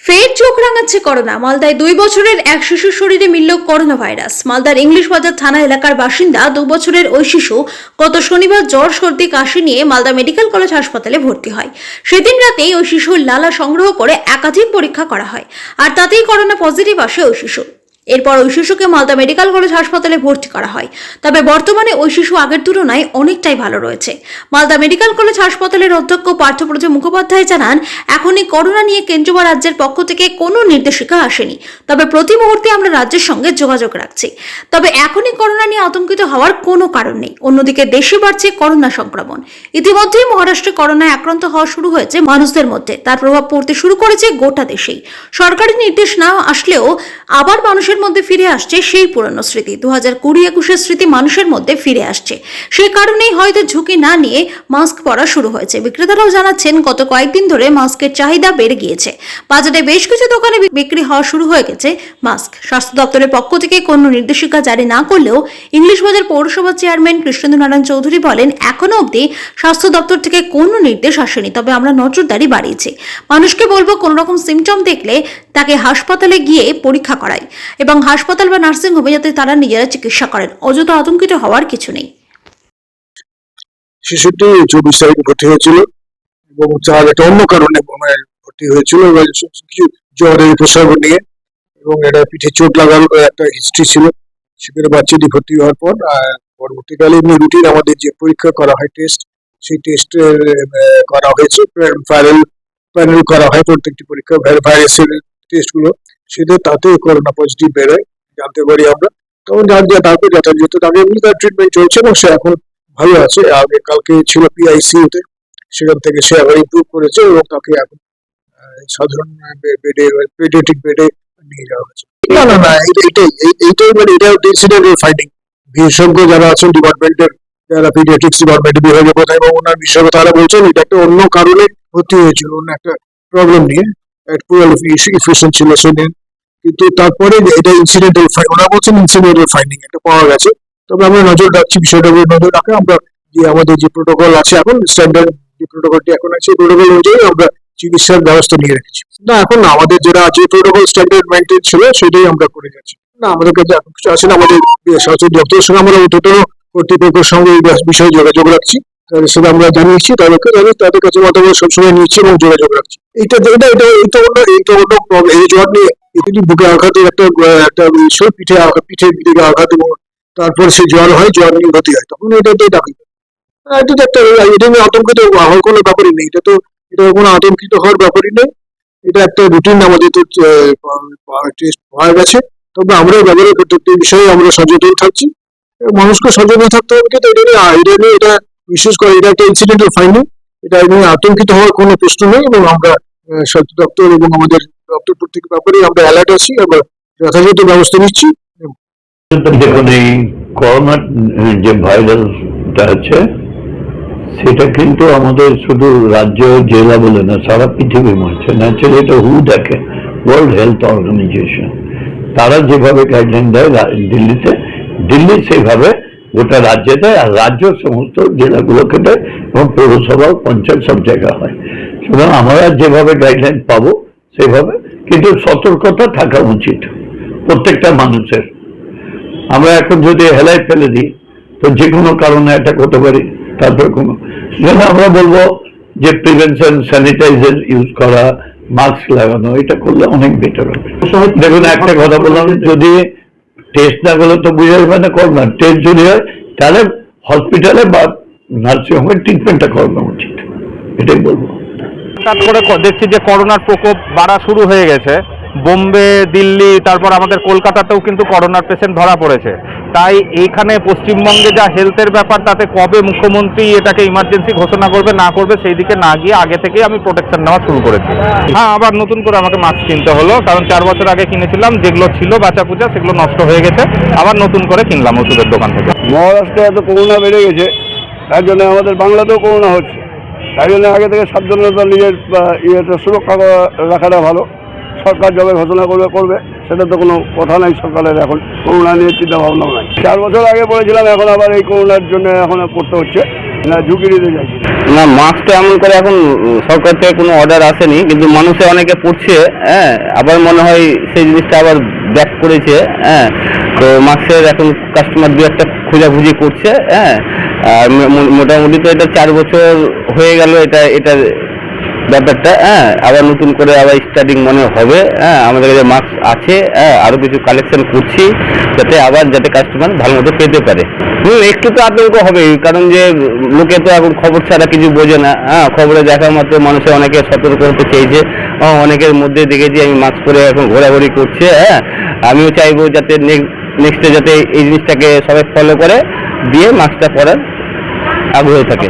ফের চোখ রাঙাচ্ছে করোনা। মালদায় 2 বছরের এক শিশুর শরীরে মিলল করোনা ভাইরাস। মালদার ইংলিশ বাজার থানা এলাকার বাসিন্দা 2 বছরের ওই শিশু গত শনিবার জ্বর, সর্দি, কাশি নিয়ে মালদা মেডিকেল কলেজ হাসপাতালে ভর্তি হয়। সেদিন রাতেই ওই শিশুর লালা সংগ্রহ করে একাধিক পরীক্ষা করা হয়, আর তাতেই করোনা পজিটিভ আসে ওই শিশু। এরপর ওই শিশুকে মালদা মেডিকেল কলেজ হাসপাতালে ভর্তি করা হয়। তবে বর্তমানে ওই শিশু আগের তুলনায় অনেকটাই ভালো রয়েছে। মালদা মেডিকেল কলেজ হাসপাতালের অধ্যক্ষ পার্থপ্রতিম মুখোপাধ্যায় জানান, এখনই করোনা নিয়ে কেন্দ্র বা রাজ্যের পক্ষ থেকে কোনো নির্দেশিকা আসেনি, তবে প্রতি মুহূর্তে আমরা রাজ্যের সঙ্গে যোগাযোগ রাখছি। তবে এখনই করোনা নিয়ে আতঙ্কিত হওয়ার কোনো কারণ নেই। অন্যদিকে দেশে বাড়ছে করোনা সংক্রমণ। ইতিমধ্যেই মহারাষ্ট্রে করোনায় আক্রান্ত হওয়া শুরু হয়েছে মানুষদের মধ্যে। তার প্রভাব পড়তে শুরু করেছে গোটা দেশেই। সরকারি নির্দেশ না আসলেও আবার মানুষের মধ্যে ফিরে আসছে সেই পুরনো স্মৃতি। 2020-21 স্মৃতি মানুষের মধ্যে ফিরে আসছে। সেই কারণেই হয়তো ঝুঁকি না নিয়ে মাস্ক পরা শুরু হয়েছে। বিক্রেতারাও জানাচ্ছেন, গত কয়েকদিন ধরে মাস্কের চাহিদা বেড়ে গিয়েছে। বাজারে বেশ কিছু দোকানে বিক্রি হওয়া শুরু হয়ে গেছে মাস্ক। স্বাস্থ্য দপ্তরের পক্ষ থেকে কোনো নির্দেশিকা জারি না করলেও ইংলিশ বাজার পৌরসভার চেয়ারম্যান কৃষ্ণেন্দু নারায়ণ চৌধুরী বলেন, এখনো অবধি স্বাস্থ্য দপ্তর থেকে কোনো নির্দেশ আসেনি, তবে আমরা নজরদারি বাড়িয়েছি। মানুষকে বলবো, কোনো রকম সিমটম দেখলে তাকে হাসপাতালে গিয়ে পরীক্ষা করায় এবং হাসপাতাল বা নার্সিং হোমে যাতে তারা নিজেরা চিকিৎসা করেন। অযথা আতঙ্কিত হওয়ার কিছু নেই। শিশুটি 24 তারিখে ভর্তি হয়েছিল এবং তার একটা অন্য কারণে ভর্তি হয়েছিল, কিছু জ্বরের উপসর্গ নিয়ে, এবং এটা পিঠে চোট লাগার একটা হিস্ট্রি ছিল। সেখানে বাচ্চাটি ভর্তি হওয়ার পর পরবর্তীকালে এমনি রুটিন আমাদের যে পরীক্ষা করা হয় টেস্ট, সেই টেস্ট করা হয়েছে। প্যানেল করা হয় প্রত্যেকটি পরীক্ষা, ভাইরাসের টেস্টগুলো, সেটা তাতে করোনা পজিটিভ বেরোয় জানতে পারি আমরা। তখন তারপর যথাযথ তাকে এমনি তার ট্রিটমেন্ট চলছে এবং সে এখন ভালো আছে। আগে কালকে ছিল পিআইসিইউতে, সেখান থেকে সে আবার ইমপ্রুভ করেছে এবং তাকে এখন সাধারণ বেডে, পেডিয়াট্রিক বেডে নিয়ে যাওয়া হয়েছে। না, এইটাই মানে এটা ইনসিডেন্টাল ফাইন্ডিং। বিশেষজ্ঞ যারা আছেন ডিপার্টমেন্টের, যারা পিডিয়াট্রিক্স ডিপার্টমেন্টের বিভাগীয় প্রধান এবং ওনার বিশেষজ্ঞ, তারা বলছেন এটা একটা অন্য কারণে ভর্তি হয়েছিল, অন্য একটা প্রবলেম নিয়ে, পুরাল ইফিউশন ছিল সেদিন। কিন্তু তারপরে এটা ইনসিডেন্টাল, ওরা বলছেন ইনসিডেন্টাল ফাইন্ডিং একটা পাওয়া গেছে। তবে আমরা নজর রাখছি, বিষয়টার উপর নজর রাখে আমরা যে আমাদের যে প্রোটোকল আছে, এখন স্ট্যান্ডার্ড যে প্রোটোকলটি এখন আছে, প্রোটোকল অনুযায়ী আমরা চিকিৎসার ব্যবস্থা নিয়ে রেখেছি। না, এখন আমাদের যেটা যে প্রোটোকল স্ট্যান্ডার্ড মেনটেন ছিল সেটাই আমরা করে যাচ্ছি। না, আমাদের কাছে এখন কিছু আসে না। আমাদের স্বাস্থ্য দপ্তরের সঙ্গে আমরা অন্তত কর্তৃপক্ষের সঙ্গে এই বিষয়ে যোগাযোগ রাখছি, তাদের সাথে আমরা জানিয়েছি, তাদের কাছে মতামত সবসময় নিচ্ছি এবং যোগাযোগ রাখছি। এইটা অন্য এই জ্বর নিয়ে এটি বুকে আঘাতের একটা বিষয়, পিঠের দিকে আঘাত, এবং তারপর সে জ্বর হয়, জ্বর নিয়ে ভর্তি হয়, তখন এটাতেই ডাকি। এটা তো একটা, এটা নিয়ে আতঙ্কিত হওয়ার কোনো ব্যাপারই নেই। এটা কোনো আতঙ্কিত হওয়ার ব্যাপারই নেই। এটা একটা রুটিন আমাদের তো টেস্ট হয়ে গেছে। তবে আমরা ব্যাপারে প্রত্যেকটি বিষয়ে আমরা সচেতন থাকছি, মানুষকে সচেতন থাকতে হবে। কিন্তু এটা বিশেষ করে এটা একটা ইনসিডেন্টাল ফাইন্ডিং, এটা নিয়ে আতঙ্কিত হওয়ার কোনো প্রশ্ন নেই। এবং আমরা স্বাস্থ্য দপ্তর এবং আমাদের দপ্তর প্রত্যেক ব্যাপারে আমরা অ্যালার্ট আছি, আমরা যথাযথ ব্যবস্থা নিচ্ছি। দেখুন, এই করোনা যে ভাইরাসটা আছে, সেটা কিন্তু আমাদের শুধু রাজ্য জেলা বলে না, সারা পৃথিবী মারছে। ন্যাচারালি এটা হু দেখে, ওয়ার্ল্ড হেলথ অর্গানাইজেশন, তারা যেভাবে গাইডলাইন দেয় দিল্লি সেইভাবে গোটা রাজ্যে দেয়, আর রাজ্য সমস্ত জেলাগুলোকে দেয়, এবং পৌরসভা, পঞ্চায়েত সব জায়গা হয়। সুতরাং আমরা যেভাবে গাইডলাইন পাবো সেভাবে, কিন্তু সতর্কতা থাকা উচিত প্রত্যেকটা মানুষের। আমরা এখন যদি হেলায় ফেলে দিই তো যে কোনো কারণে অ্যাটাক হতে পারি। তারপরে আমরা বলবো যে প্রিভেনশন, স্যানিটাইজার ইউজ করা, মাস্ক লাগানো, এটা করলে অনেক বেটার হবে। দেখুন, একটা কথা বললাম, যদি টেস্ট না করলে তো বুঝে যাবে না করোনা। টেস্ট যদি হয় তাহলে হসপিটালে বা নার্সিং হোমে ট্রিটমেন্টটা করানো উচিত, এটাই বলবো। হঠাৎ করে দেখছি যে করোনার প্রকোপ বাড়া শুরু হয়ে গেছে। বোম্বে, দিল্লি, তারপর আমাদের কলকাতাতেও কিন্তু করোনার পেশেন্ট ধরা পড়েছে। তাই এইখানে পশ্চিমবঙ্গে যা হেলথের ব্যাপার, তাতে কবে মুখ্যমন্ত্রী এটাকে ইমার্জেন্সি ঘোষণা করবে না করবে সেই দিকে না গিয়ে আগে থেকেই আমি প্রোটেকশন নেওয়া শুরু করেছি। হ্যাঁ, আবার নতুন করে আমাকে মাস্ক কিনতে হলো, কারণ 4 বছর আগে কিনেছিলাম, যেগুলো ছিল বাঁচা পূজা সেগুলো নষ্ট হয়ে গেছে, আবার নতুন করে কিনলাম ওষুধের দোকান থেকে। মহারাষ্ট্রে এত করোনা বেড়ে গেছে, তার জন্য আমাদের বাংলাতেও করোনা হচ্ছে। তাই জন্য আগে থেকে সাবধানতা, নিজের সুরক্ষা রাখাটা ভালো। সরকার যবে ঘোষণা করবে সেটা তো কোনো কথা নাই সরকারের, এখন করোনা নিয়ে চিন্তা ভাবনাও নাই। 4 বছর আগে পড়েছিলাম, এখন আবার এই করোনার জন্য এখন পড়তে হচ্ছে না, ঝুঁকি নিতে চাইছি। না, মাস্কটা এমন করে এখন সরকার থেকে কোনো অর্ডার আসেনি, কিন্তু মানুষে অনেকে পড়ছে, হ্যাঁ, আবার মনে হয় সেই জিনিসটা আবার ব্যাক করেছে, হ্যাঁ। তো মাস্কের এখন কাস্টমার দু একটা খোঁজাখুঁজি করছে, হ্যাঁ। আর মোটামুটি তো এটা 4 বছর হয়ে গেল এটা ব্যাপারটা, হ্যাঁ। আবার নতুন করে আবার স্টার্টিং মনে হবে, হ্যাঁ। আমাদের কাছে মাস্ক আছে, হ্যাঁ, আরও কিছু কালেকশন করছি যাতে কাস্টমার ভালো মতো পেতে পারে। একটু তো আতঙ্ক হবেই, কারণ যে লোকে তো এখন খবর ছাড়া কিছু বোঝে না, হ্যাঁ। খবরে দেখা মাত্র মানুষের অনেকে সতর্ক হতে চেয়েছে, অনেকের মধ্যে দেখেছি আমি মাস্ক পরে এখন ঘোরাঘুরি করছে, হ্যাঁ। আমিও চাইবো যাতে নেক্সটে যাতে এই জিনিসটাকে সবাই ফলো করে দিয়ে মাস্কটা পরার আগ্রহ থাকে।